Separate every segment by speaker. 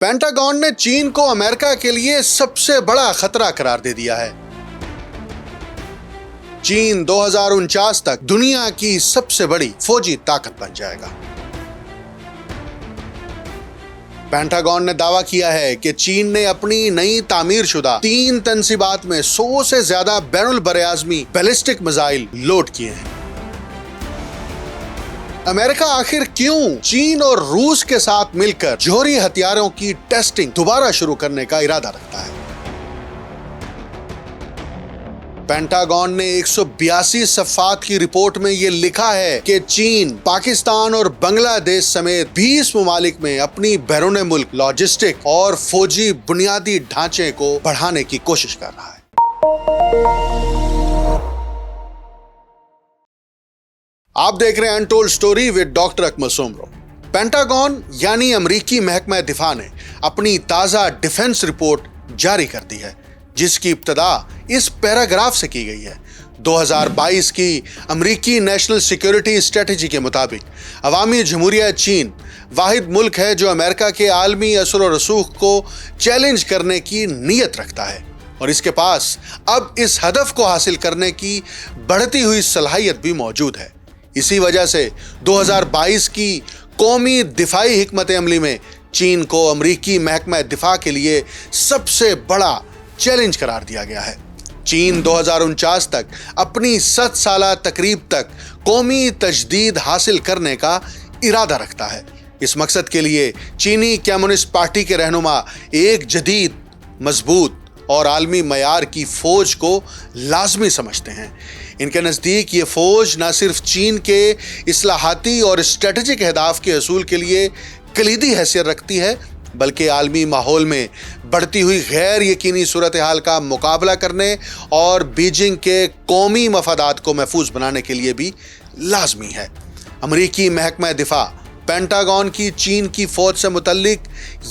Speaker 1: Pentagon ने चीन को अमेरिका के लिए सबसे बड़ा खतरा करार दे दिया है। चीन 2049 तक दुनिया की सबसे बड़ी फौजी ताकत बन जाएगा। पेंटागन ने दावा किया है कि चीन ने अपनी नई तामीरशुदा 3 तनसीबात में 100 से ज्यादा बैनुल बरआज़मी बैलिस्टिक मिसाइल लोड किए हैं। अमेरिका आखिर क्यों चीन और रूस के साथ मिलकर जौहरी हथियारों की टेस्टिंग दोबारा शुरू करने का इरादा रखता है? पेंटागन ने 182 सफ़ात की रिपोर्ट में यह लिखा है कि चीन पाकिस्तान और बांग्लादेश समेत 20 ममालिक में अपनी बैरून मुल्क लॉजिस्टिक और फौजी बुनियादी ढांचे को बढ़ाने की कोशिश कर रहा है। आप देख रहे हैं untold story with doctor Akmal Soomro. Pentagon यानी अमरीकी महकमा दिफा ने अपनी ताज़ा डिफेंस रिपोर्ट जारी कर दी है, जिसकी इब्तिदा इस पैराग्राफ से की गई है। 2022 की अमरीकी नेशनल सिक्योरिटी स्ट्रेटजी के मुताबिक अवामी जमहूरिया चीन वाहिद मुल्क है जो अमेरिका के आलमी असर और रसूख को चैलेंज करने की नीयत रखता है, और इसके पास अब इस हदफ को हासिल करने की बढ़ती हुई सलाहियत भी मौजूद है। इसी वजह से 2022 की कौमी दिफाई हिकमत अमली में चीन को अमरीकी महकमा दिफा के लिए सबसे बड़ा चैलेंज करार दिया गया है। चीन 2049 तक अपनी 7 साला तकरीब तक कौमी तजदीद हासिल करने का इरादा रखता है। इस मकसद के लिए चीनी कम्युनिस्ट पार्टी के रहनुमा एक जदीद, मजबूत और आलमी मयार की फौज को लाजमी समझते हैं। इनके नज़दीक ये फौज न सिर्फ चीन के इस्लाहाती और स्ट्रेटजिक अहदाफ के हसूल के लिए कलीदी हैसियत रखती है, बल्कि आलमी माहौल में बढ़ती हुई गैर यकीनी सूरत हाल का मुकाबला करने और बीजिंग के कौमी मफादात को महफूज बनाने के लिए भी लाजमी है। अमरीकी महकमा दिफा पेंटागन की चीन की फौज से मुतल्लिक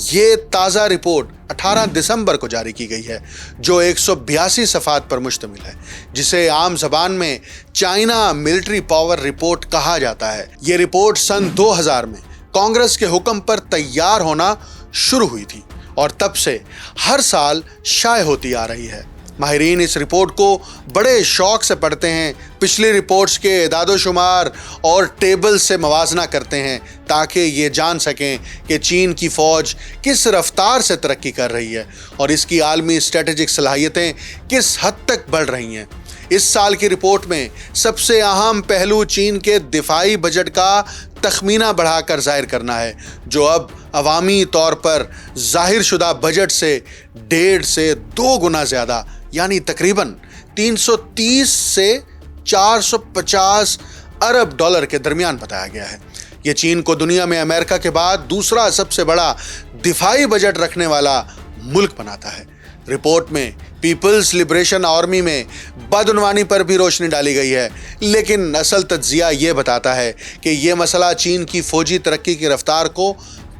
Speaker 1: ये ताज़ा रिपोर्ट 18 दिसंबर को जारी की गई है, जो 182 सफ़ात पर मुश्तमिल है, जिसे आम ज़बान में चाइना मिलिट्री पावर रिपोर्ट कहा जाता है। ये रिपोर्ट सन 2000 में कांग्रेस के हुक्म पर तैयार होना शुरू हुई थी और तब से हर साल शाये होती आ रही है। माहिरीन इस रिपोर्ट को बड़े शौक से पढ़ते हैं, पिछली रिपोर्ट्स के इदादो-शुमार और टेबल से मवाजना करते हैं ताकि ये जान सकें कि चीन की फ़ौज किस रफ्तार से तरक्की कर रही है और इसकी आलमी स्ट्रेटजिक सलाहियतें किस हद तक बढ़ रही हैं। इस साल की रिपोर्ट में सबसे अहम पहलू चीन के दिफाई बजट का तखमीना बढ़ाकर जाहिर करना है, जो अब अवामी तौर पर जाहिर शुदा बजट से 1.5 से 2 गुना ज़्यादा यानी तकरीबन 330 से 450 अरब डॉलर के दरमियान बताया गया है। ये चीन को दुनिया में अमेरिका के बाद दूसरा सबसे बड़ा दिफाई बजट रखने वाला मुल्क बनाता है। रिपोर्ट में पीपल्स लिबरेशन आर्मी में बदउनवानी पर भी रोशनी डाली गई है, लेकिन असल तज्जिया ये बताता है कि ये मसला चीन की फौजी तरक्की की रफ्तार को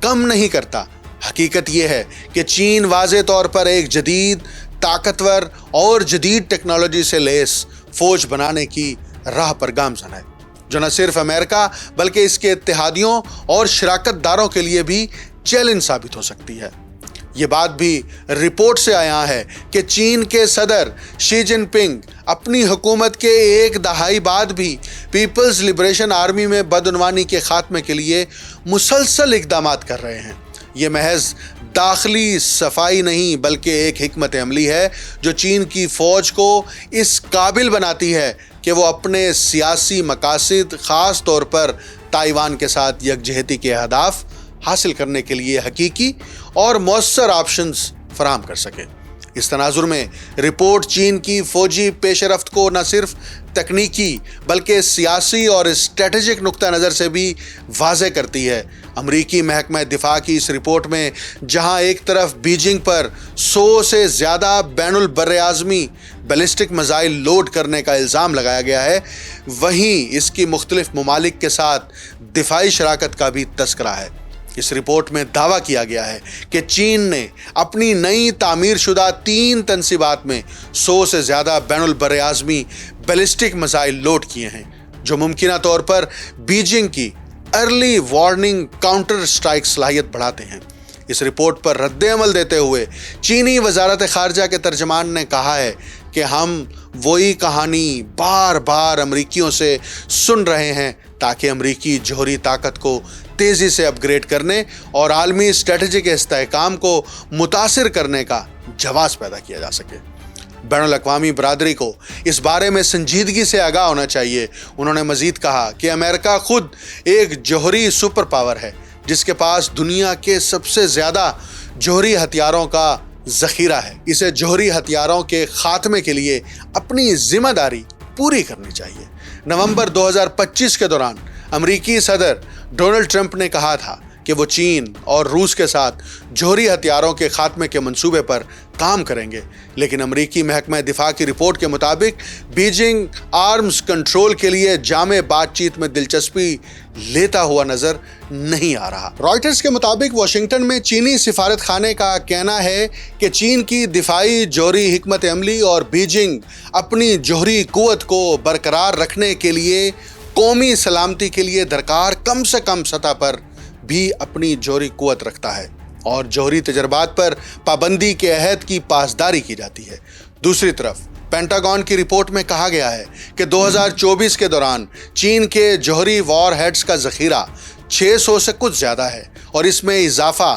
Speaker 1: कम नहीं करता। हकीकत ये है कि चीन वाज़े तौर पर एक जदीद, ताकतवर और जदीद टेक्नोलॉजी से लेस फौज बनाने की राह पर गामज़न है, जो न सिर्फ अमेरिका बल्कि इसके इत्तेहादियों और शराकतदारों के लिए भी चैलेंज साबित हो सकती है। ये बात भी रिपोर्ट से आया है कि चीन के सदर शी जिनपिंग अपनी हुकूमत के 1 दहाई बाद भी पीपल्स लिबरेशन आर्मी में बदउनवानी के खात्मे के लिए मुसलसल इक़दामात कर रहे हैं। ये महज दाखिली सफाई नहीं बल्कि एक हिकमत अमली है जो चीन की फ़ौज को इस काबिल बनाती है कि वो अपने सियासी मकासद, ख़ास तौर पर ताइवान के साथ यकजहती के अहदाफ हासिल करने के लिए हकीकी और मौसर ऑप्शंस फराहम कर सके। इस तनाजुर में रिपोर्ट चीन की फ़ौजी पेशरफ्त को न सिर्फ तकनीकी बल्कि सियासी और स्ट्रेटजिक नुक्ता नज़र से भी वाज़े करती है। अमरीकी महकमा दिफा की इस रिपोर्ट में जहां एक तरफ बीजिंग पर 100 से ज़्यादा बैनुल बरआज़मी बैलिस्टिक मिसाइल लोड करने का इल्ज़ाम लगाया गया है, वहीं इसकी मुख्तलिफ ममालिक के साथ दिफाई शराकत का भी तस्करा है। इस रिपोर्ट में दावा किया गया है कि चीन ने अपनी नई तामीरशुदा 3 तनसीबात में 100 से ज़्यादा बैनुल बरआज़मी बैलिस्टिक मिसाइल लोड किए हैं, जो मुमकिना तौर पर बीजिंग की अर्ली वार्निंग काउंटर स्ट्राइक सलाहियत बढ़ाते हैं। इस रिपोर्ट पर रद्द अमल देते हुए चीनी वजारत खारजा के तर्जमान ने कहा है कि हम वही कहानी बार बार अमरीकियों से सुन रहे हैं ताकि अमरीकी जौहरी ताकत को तेज़ी से अपग्रेड करने और आलमी स्ट्रेटजिक इस्तेहकाम को मुतासिर करने का जवाब पैदा किया जा सके। बैनुल अक़वामी बरादरी को इस बारे में संजीदगी से आगाह होना चाहिए। उन्होंने मजीद कहा कि अमेरिका खुद एक जौहरी सुपर पावर है जिसके पास दुनिया के सबसे ज़्यादा जौहरी हथियारों का ज़ख़ीरा है। इसे जौहरी हथियारों के ख़ात्मे के लिए अपनी ज़िम्मेदारी पूरी करनी चाहिए। नवंबर 2025 के दौरान अमरीकी सदर डोनाल्ड ट्रंप ने कहा था कि वो चीन और रूस के साथ जौहरी हथियारों के खात्मे के मंसूबे पर काम करेंगे, लेकिन अमरीकी महकमा दिफा की रिपोर्ट के मुताबिक बीजिंग आर्म्स कंट्रोल के लिए जामे बातचीत में दिलचस्पी लेता हुआ नजर नहीं आ रहा। रॉयटर्स के मुताबिक वाशिंगटन में चीनी सिफारत खाने का कहना है कि चीन की दिफाई जौहरी हिकमत अमली और बीजिंग अपनी जौहरी कुव्वत को बरकरार रखने के लिए कौमी सलामती के लिए दरकार कम से कम सतह पर भी अपनी जौहरी कुव्वत रखता है और जौहरी तजर्बात पर पाबंदी के अहद की पासदारी की जाती है। दूसरी तरफ पेंटागन की रिपोर्ट में कहा गया है कि 2024 के दौरान चीन के जौहरी वॉर हेड्स का ज़ख़ीरा 600 से कुछ ज़्यादा है और इसमें इजाफा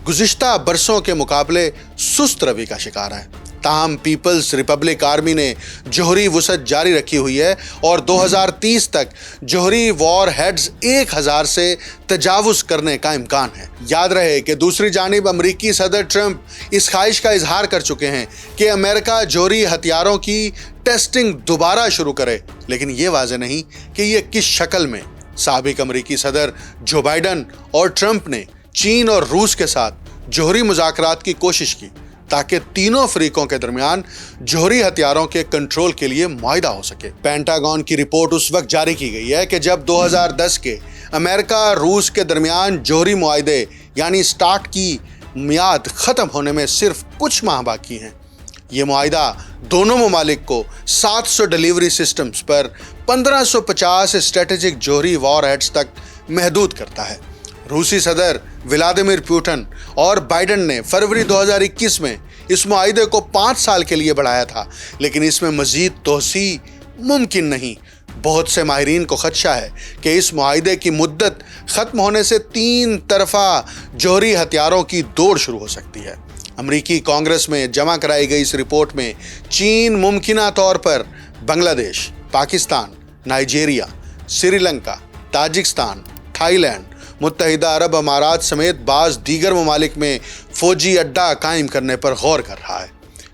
Speaker 1: गुज़िश्ता बरसों के मुकाबले सुस्त रवि का शिकार है। ताहम पीपल्स रिपब्लिक आर्मी ने जौहरी वुसअत जारी रखी हुई है और 2030 तक जौहरी वॉर हेड्स 1000 से तजावुज़ करने का इम्कान है। याद रहे कि दूसरी जानिब अमरीकी सदर ट्रंप इस ख्वाहिश का इजहार कर चुके हैं कि अमेरिका जौहरी हथियारों की टेस्टिंग दोबारा शुरू करे, लेकिन ये वाज़ेह नहीं कि ये किस शक्ल में। साबिक अमरीकी सदर जो बाइडन और ट्रंप ने चीन और रूस के साथ जौहरी मुज़ाकरात की कोशिश की ताकि तीनों फरीकों के दरमियान जौहरी हथियारों के कंट्रोल के लिए मुआहिदा हो सके। पेंटागन की रिपोर्ट उस वक्त जारी की गई है कि जब 2010 के अमेरिका रूस के दरमियान जौहरी मुआहिदे यानी स्टार्ट की मियाद ख़त्म होने में सिर्फ कुछ माह बाकी हैं। ये मुआहिदा दोनों ममालिक को 700 डिलीवरी सिस्टम्स पर 1550 स्ट्रेटेजिक जौहरी वॉर हेड्स तक महदूद करता है। रूसी सदर व्लादिमीर पुतिन और बाइडन ने फरवरी 2021 में इस मुआहिदे को 5 साल के लिए बढ़ाया था, लेकिन इसमें मज़ीद तोसी मुमकिन नहीं। बहुत से माहिरीन को खदशा है कि इस मुआहिदे की मुद्दत ख़त्म होने से 3 तरफ़ा जौहरी हथियारों की दौड़ शुरू हो सकती है। अमरीकी कांग्रेस में जमा कराई गई इस रिपोर्ट में चीन मुमकिना तौर पर Bangladesh, Pakistan, Nigeria, Sri Lanka, Tajikistan, Thailand, मुत्तहिदा अरब अमारात समेत बाज़ दीगर ममालिक में फ़ौजी अड्डा कायम करने पर गौर कर रहा है।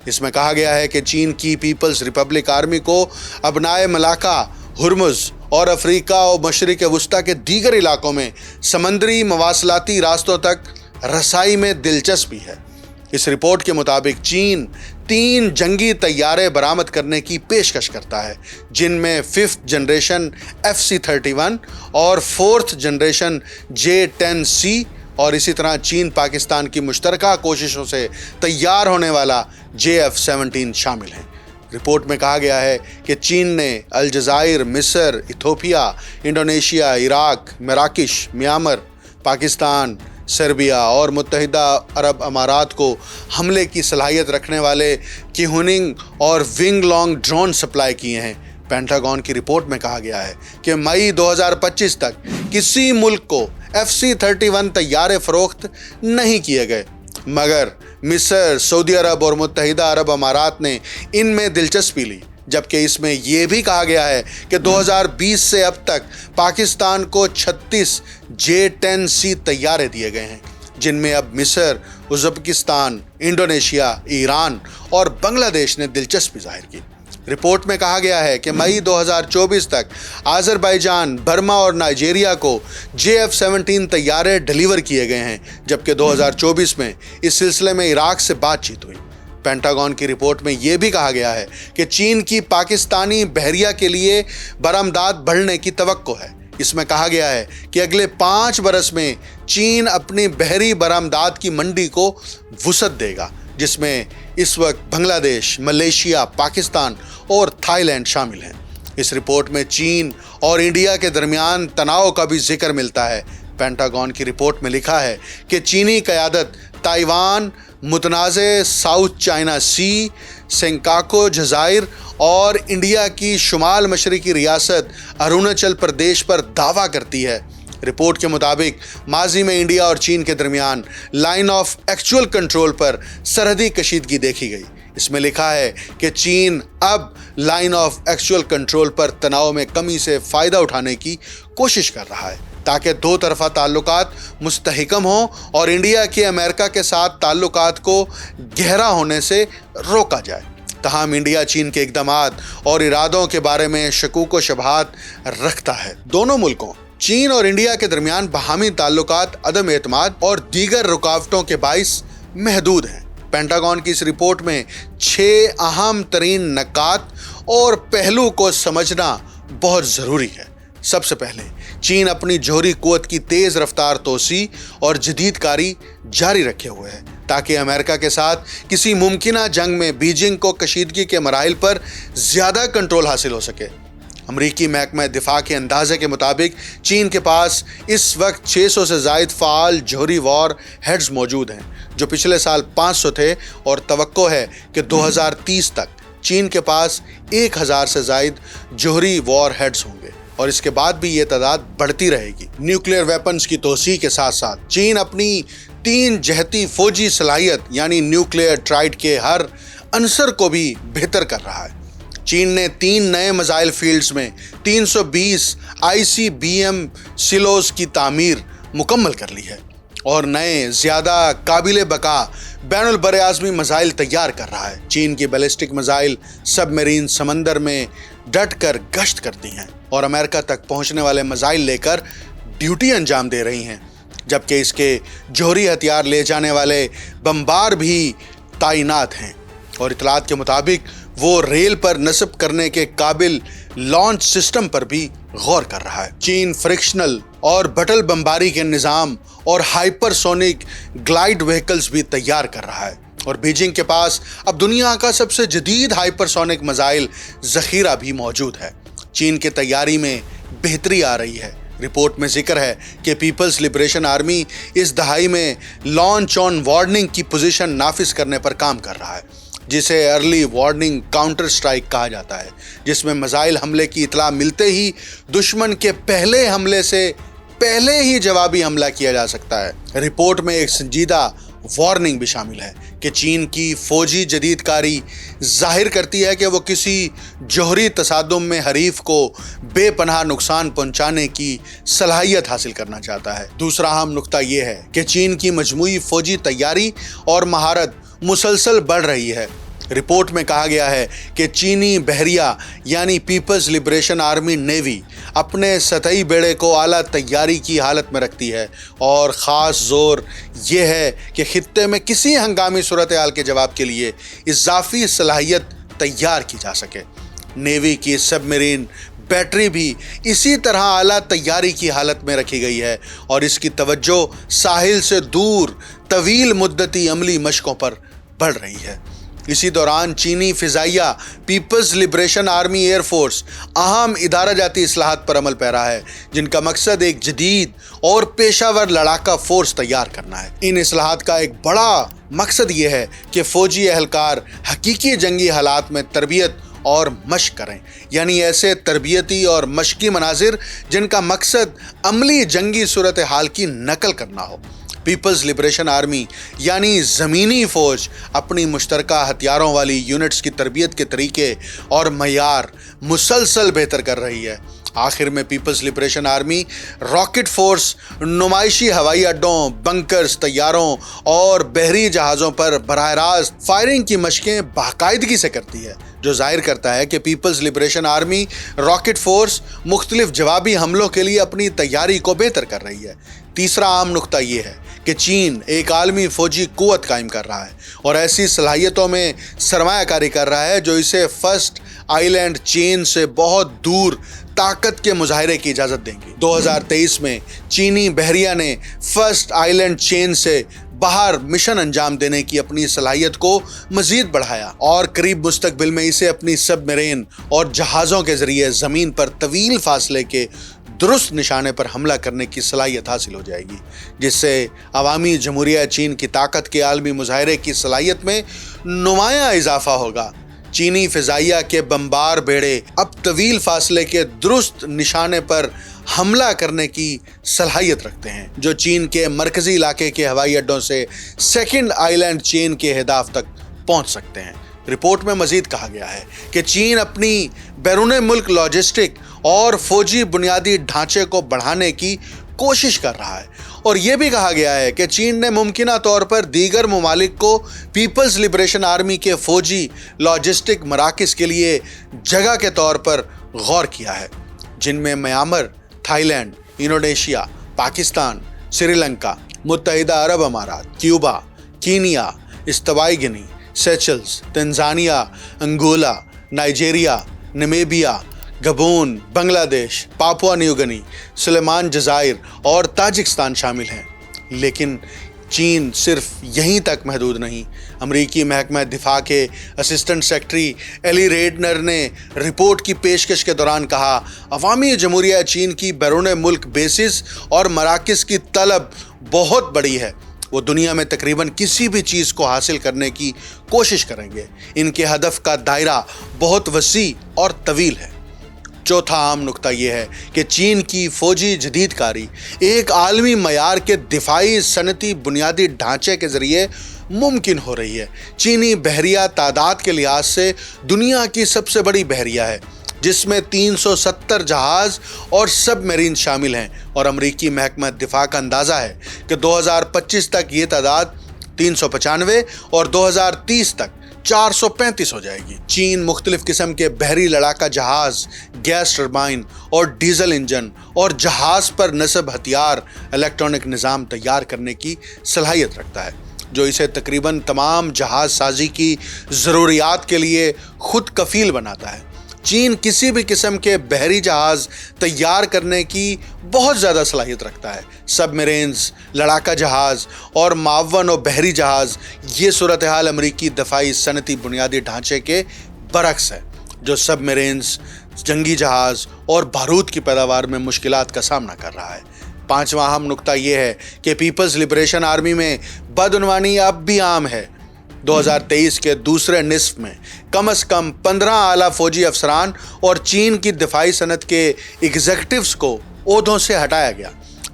Speaker 1: इसमें कहा गया है कि चीन की पीपल्स रिपब्लिक आर्मी को अबनाए मलाका, हुर्मुज़ और अफ्रीका और मशरिक़ वुस्ता के दीगर इलाकों में समंदरी मवासलाती रास्तों तक रसाई में दिलचस्पी है। इस रिपोर्ट के मुताबिक चीन 3 जंगी तैयारे बरामद करने की पेशकश करता है, जिनमें 5th जनरेशन FC-31 और 4th जनरेशन J-10C और इसी तरह चीन पाकिस्तान की मुश्तरका कोशिशों से तैयार होने वाला JF-17 शामिल हैं। रिपोर्ट में कहा गया है कि चीन ने अलजायर, मिस्र, इथोपिया, इंडोनेशिया, इराक, मराकश, म्यांमार, पाकिस्तान, सर्बिया और मुत्तहिदा अरब अमारात को हमले की सलाहियत रखने वाले किहुनिंग और विंग लॉन्ग ड्रोन सप्लाई किए हैं। पेंटागन की रिपोर्ट में कहा गया है कि मई 2025 तक किसी मुल्क को FC-31 तैयारे फ़रोख्त नहीं किए गए, मगर मिस्र, सऊदी अरब और मुत्तहिदा अरब अमारात ने इनमें दिलचस्पी ली, जबकि इसमें यह भी कहा गया है कि 2020 से अब तक पाकिस्तान को 36 J-10C तैयारे दिए गए हैं, जिनमें अब मिस्र, उज़्बेकिस्तान, इंडोनेशिया, ईरान और बांग्लादेश ने दिलचस्पी जाहिर की। रिपोर्ट में कहा गया है कि मई 2024 तक आज़रबाईजान, बर्मा और नाइजीरिया को JF-17 तैयारे डिलीवर किए गए हैं, जबकि 2024 में इस सिलसिले में इराक से बातचीत हुई। पेंटागन की रिपोर्ट में यह भी कहा गया है कि चीन की पाकिस्तानी बहरिया के लिए बरामदात बढ़ने की तवक्को है। इसमें कहा गया है कि अगले 5 बरस में चीन अपनी बहरी बरामदात की मंडी को वुसअत देगा, जिसमें इस वक्त बांग्लादेश, मलेशिया, पाकिस्तान और थाईलैंड शामिल हैं। इस रिपोर्ट में चीन और इंडिया के दरमियान तनाव का भी जिक्र मिलता है। पेंटागन की रिपोर्ट में लिखा है कि चीनी क़यादत ताइवान, मुतनाज़ साउथ चाइना सी, सेंकाको जज़ाइर और इंडिया की शुमाल मशरक़ी रियासत अरुणाचल प्रदेश पर दावा करती है। रिपोर्ट के मुताबिक माजी में इंडिया और चीन के दरमियान लाइन ऑफ एक्चुअल कंट्रोल पर सरहदी कशीदगी देखी गई। इसमें लिखा है कि चीन अब लाइन ऑफ एक्चुअल कंट्रोल पर तनाव में कमी से फ़ायदा उठाने की कोशिश कर रहा है ताकि दो तरफा ताल्लुकात मुस्तहकम हों और इंडिया के अमेरिका के साथ ताल्लुकात को गहरा होने से रोका जाए। तमाम इंडिया चीन के इक़दामात और इरादों के बारे में शकूक व शुबहात रखता है। दोनों मुल्कों चीन और इंडिया के दरमियान बाहमी ताल्लुकात अदम एतमाद और दीगर रुकावटों के बाइस महदूद हैं। पेंटागन की इस रिपोर्ट में 6 अहम तरीन नकात और पहलू को समझना बहुत ज़रूरी है। सबसे पहले चीन अपनी जौहरी कुव्वत की तेज़ रफ्तार तोसी और जदीदकारी जारी रखे हुए है ताकि अमेरिका के साथ किसी मुमकिना जंग में बीजिंग को कशीदगी के मराहिल पर ज़्यादा कंट्रोल हासिल हो सके। अमरीकी महकमा दिफा के अंदाजे के मुताबिक चीन के पास इस वक्त 600 से ज़ायद फ़ाल जौहरी वॉर हेड्स मौजूद हैं जो पिछले साल 500 थे और तवक्को है कि 2030 तक चीन के पास 1000 से ज़ायद जौहरी वॉर हेड्स होंगे और इसके बाद भी ये तादाद बढ़ती रहेगी। न्यूक्लियर वेपन्स की तोसी के साथ साथ चीन अपनी 3 जहती फौजी सलाहियत यानी न्यूक्लियर ट्राइड के हर अंसर को भी बेहतर कर रहा है। चीन ने 3 नए मिसाइल फील्ड्स में 320 ICBM सिलोस की तामीर मुकम्मल कर ली है और नए ज़्यादा काबिल बका बैनुल बरआज़मी मिसाइल तैयार कर रहा है। चीन की बैलिस्टिक मिसाइल सबमरीन समंदर में डट कर गश्त करती हैं और अमेरिका तक पहुंचने वाले मिसाइल लेकर ड्यूटी अंजाम दे रही हैं, जबकि इसके जौहरी हथियार ले जाने वाले बमबार भी तैनात हैं और इतलात के मुताबिक वो रेल पर नस्ब करने के काबिल लॉन्च सिस्टम पर भी गौर कर रहा है। चीन फ्रिक्शनल और बटल बमबारी के निज़ाम और हाइपरसोनिक ग्लाइड व्हीकल्स भी तैयार कर रहा है और बीजिंग के पास अब दुनिया का सबसे जदीद हाइपरसोनिक मिसाइल ज़ख़ीरा भी मौजूद है। चीन की तैयारी में बेहतरी आ रही है। रिपोर्ट में जिक्र है कि पीपल्स लिबरेशन आर्मी इस दहाई में लॉन्च ऑन वार्निंग की पोजीशन नाफिज करने पर काम कर रहा है, जिसे अर्ली वार्निंग काउंटर स्ट्राइक कहा जाता है, जिसमें मिसाइल हमले की इतला मिलते ही दुश्मन के पहले हमले से पहले ही जवाबी हमला किया जा सकता है। रिपोर्ट में एक संजीदा वार्निंग भी शामिल है कि चीन की फौजी जदीदकारी जाहिर करती है कि वो किसी जौहरी तसादुम में हरीफ को बेपनाह नुकसान पहुंचाने की सलाहियत हासिल करना चाहता है। दूसरा अहम नुक्ता ये है कि चीन की मजमूई फौजी तैयारी और महारत मुसलसल बढ़ रही है। रिपोर्ट में कहा गया है कि चीनी बहरिया यानी पीपल्स लिबरेशन आर्मी नेवी अपने सतही बेड़े को आला तैयारी की हालत में रखती है और ख़ास जोर ये है कि खित्ते में किसी हंगामी सूरत हाल के जवाब के लिए इजाफी सलाहियत तैयार की जा सके। नेवी की सबमरीन बैटरी भी इसी तरह आला तैयारी की हालत में रखी गई है और इसकी तवज्जो साहिल से दूर तवील मुद्दती अमली मशकों पर बढ़ रही है। इसी दौरान चीनी फ़िज़ाइया पीपल्स लिबरेशन आर्मी एयरफोर्स अहम इदारा जाती इस्लाहात पर अमल पैरा है, जिनका मकसद एक जदीद और पेशावर लड़ाका फोर्स तैयार करना है। इन इस्लाहात का एक बड़ा मकसद ये है कि फ़ौजी एहलकार हकीकी जंगी हालात में तरबियत और मश्क करें, यानी ऐसे तरबियती और मशकी मनाजिर जिनका मकसद अमली जंगी सूरत हाल की नकल करना हो। पीपल्स लिबरेशन आर्मी यानी ज़मीनी फ़ौज अपनी मुश्तरका हथियारों वाली यूनिट्स की तरबियत के तरीके और मयार मुसलसल बेहतर कर रही है। आखिर में People's Liberation Army rocket Force नुमाइशी हवाई अड्डों, बंकर्स, तैयारों और बहरी जहाज़ों पर बराह रास्त फायरिंग की मशकें बाकायदगी से करती है, जो जाहिर करता है कि People's Liberation Army rocket force मुख्तलिफ जवाबी हमलों के लिए अपनी तैयारी को बेहतर कर रही है। तीसरा आम नुक्ता ये है कि चीन एक आलमी फ़ौजी कुव्वत कायम कर रहा है और ऐसी सलाहियतों में सरमायाकारी कर रहा है जो इसे फर्स्ट आइलैंड चेन से बहुत दूर ताकत के मुजाहरे की इजाज़त देंगी। 2023 में चीनी बहरिया ने फर्स्ट आइलैंड चेन से बाहर मिशन अंजाम देने की अपनी सलाहियत को मज़ीद बढ़ाया और करीब मुस्तकबिल में इसे अपनी सबमरीन और जहाज़ों के ज़रिए ज़मीन पर तवील फासले के درست نشانے پر حملہ کرنے کی صلاحیت حاصل ہو جائے گی، جس سے عوامی جمہوریہ چین کی طاقت کے عالمی مظاہرے کی صلاحیت میں نمایاں اضافہ ہوگا۔ چینی فضائیہ کے بمبار بیڑے اب طویل فاصلے کے درست نشانے پر حملہ کرنے کی صلاحیت رکھتے ہیں، جو چین کے مرکزی علاقے کے ہوائی اڈوں سے سیکنڈ آئی لینڈ چین کے اہداف تک پہنچ سکتے ہیں۔ رپورٹ میں مزید کہا گیا ہے کہ چین اپنی بیرون ملک لاجسٹک اور فوجی بنیادی ڈھانچے کو بڑھانے کی کوشش کر رہا ہے، اور یہ بھی کہا گیا ہے کہ چین نے ممکنہ طور پر دیگر ممالک کو پیپلز لبریشن آرمی کے فوجی لاجسٹک مراکز کے لیے جگہ کے طور پر غور کیا ہے، جن میں Myanmar, Thailand, Indonesia, Pakistan, Sri Lanka, متحدہ عرب امارات، کیوبا، کینیا، استوائی Guinea, Seychelles, Tanzania, Angola, Nigeria, Namibia, Gabon, Bangladesh, Papua New Guinea, سلیمان جزائر اور تاجکستان شامل ہیں۔ لیکن چین صرف یہیں تک محدود نہیں۔ امریکی محکمہ دفاع کے اسسٹنٹ سیکرٹری ایلی ریڈنر نے رپورٹ کی پیشکش کے دوران کہا، عوامی جمہوریہ چین کی بیرون ملک بیسز اور مراکز کی طلب بہت بڑی ہے۔ وہ دنیا میں تقریباً کسی بھی چیز کو حاصل کرنے کی کوشش کریں گے۔ ان کے ہدف کا دائرہ بہت وسیع اور طویل ہے۔ چوتھا اہم نقطہ یہ ہے کہ چین کی فوجی جدید کاری ایک عالمی معیار کے دفاعی صنعتی بنیادی ڈھانچے کے ذریعے ممکن ہو رہی ہے۔ چینی بحریہ تعداد کے لحاظ سے دنیا کی سب سے بڑی بحریہ ہے، جس میں 370 جہاز اور سب میرین شامل ہیں، اور امریکی محکمہ دفاع کا اندازہ ہے کہ 2025 تک یہ تعداد 395 اور 2030 تک 435 ہو جائے گی۔ چین مختلف قسم کے بحری لڑاکا جہاز، گیس ٹربائن اور ڈیزل انجن اور جہاز پر نصب ہتھیار الیکٹرانک نظام تیار کرنے کی صلاحیت رکھتا ہے، جو اسے تقریباً تمام جہاز سازی کی ضروریات کے لیے خود کفیل بناتا ہے۔ چین کسی بھی قسم کے بحری جہاز تیار کرنے کی بہت زیادہ صلاحیت رکھتا ہے۔ سب میرینز، لڑاکا جہاز اور معاون و بحری جہاز، یہ صورتحال امریکی دفاعی صنعتی بنیادی ڈھانچے کے برعکس ہے، جو سب میرینز، جنگی جہاز اور بارود کی پیداوار میں مشکلات کا سامنا کر رہا ہے۔ پانچواں اہم نقطہ یہ ہے کہ پیپلز لبریشن آرمی میں بدعنوانی اب بھی عام ہے۔ 2023 کے دوسرے نصف میں کم از کم 15 اعلیٰ فوجی افسران اور چین کی دفاعی صنعت کے ایگزیکٹوز کو عہدوں سے ہٹایا گیا،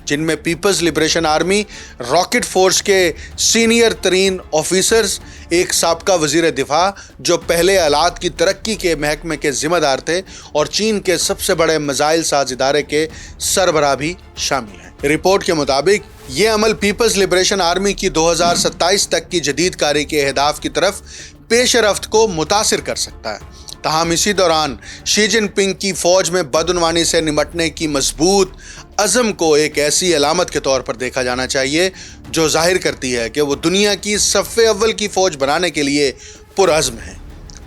Speaker 1: جن میں Peoples liberation army rocket force کے سینئر ترین آفیسرز، ایک سابقہ وزیر دفاع جو پہلے آلات کی ترقی کے محکمے کے ذمہ دار تھے، اور چین کے سب سے بڑے میزائل ساز ادارے کے سربراہ بھی شامل ہیں۔ رپورٹ کے مطابق یہ عمل پیپلز لبریشن آرمی کی 2027 تک کی جدید کاری کے اہداف کی طرف پیش رفت کو متاثر کر سکتا ہے۔ تاہم اسی دوران شی جن پنگ کی فوج میں بدعنوانی سے نمٹنے کی مضبوط عزم کو ایک ایسی علامت کے طور پر دیکھا جانا چاہیے جو ظاہر کرتی ہے کہ وہ دنیا کی صف اول کی فوج بنانے کے لیے پرعزم ہیں۔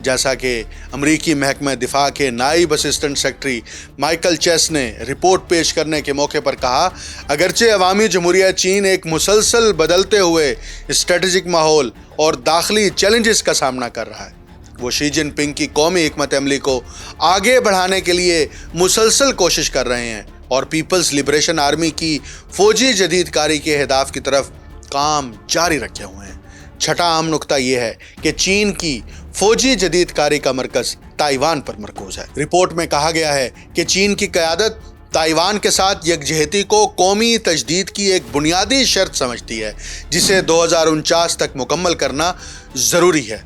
Speaker 1: جیسا کہ امریکی محکمہ دفاع کے نائب اسسٹنٹ سیکرٹری مائیکل چیس نے رپورٹ پیش کرنے کے موقع پر کہا، اگرچہ عوامی جمہوریہ چین ایک مسلسل بدلتے ہوئے اسٹریٹجک ماحول اور داخلی چیلنجز کا سامنا کر رہا ہے، وہ شی جن پنگ کی قومی حکمت عملی کو آگے بڑھانے کے لیے مسلسل کوشش کر رہے ہیں اور پیپلز لبریشن آرمی کی فوجی جدید کاری کے اہداف کی طرف کام جاری رکھے ہوئے ہیں۔ چھٹا اہم نقطہ یہ ہے کہ چین کی فوجی جدید کاری کا مرکز تائیوان پر مرکوز ہے۔ رپورٹ میں کہا گیا ہے کہ چین کی قیادت تائیوان کے ساتھ یکجہتی کو قومی تجدید کی ایک بنیادی شرط سمجھتی ہے، جسے 2049 تک مکمل کرنا ضروری ہے۔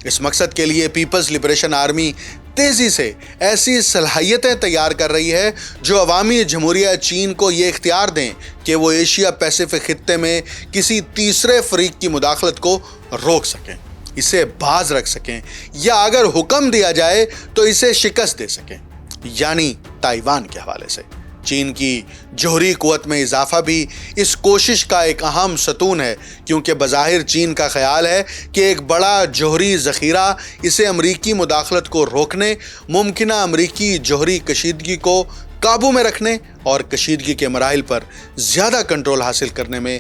Speaker 1: اس مقصد کے لیے پیپلز لبریشن آرمی تیزی سے ایسی صلاحیتیں تیار کر رہی ہے جو عوامی جمہوریہ چین کو یہ اختیار دیں کہ وہ ایشیا پیسیفک خطے میں کسی تیسرے فریق کی مداخلت کو روک سکیں، اسے باز رکھ سکیں، یا اگر حکم دیا جائے تو اسے شکست دے سکیں، یعنی تائیوان کے حوالے سے۔ چین کی جوہری قوت میں اضافہ بھی اس کوشش کا ایک اہم ستون ہے، کیونکہ بظاہر چین کا خیال ہے کہ ایک بڑا جوہری ذخیرہ اسے امریکی مداخلت کو روکنے، ممکنہ امریکی جوہری کشیدگی کو قابو میں رکھنے اور کشیدگی کے مراحل پر زیادہ کنٹرول حاصل کرنے میں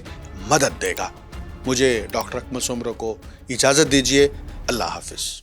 Speaker 1: مدد دے گا۔ مجھے ڈاکٹر اکمل سومرو کو اجازت دیجیے۔ اللہ حافظ۔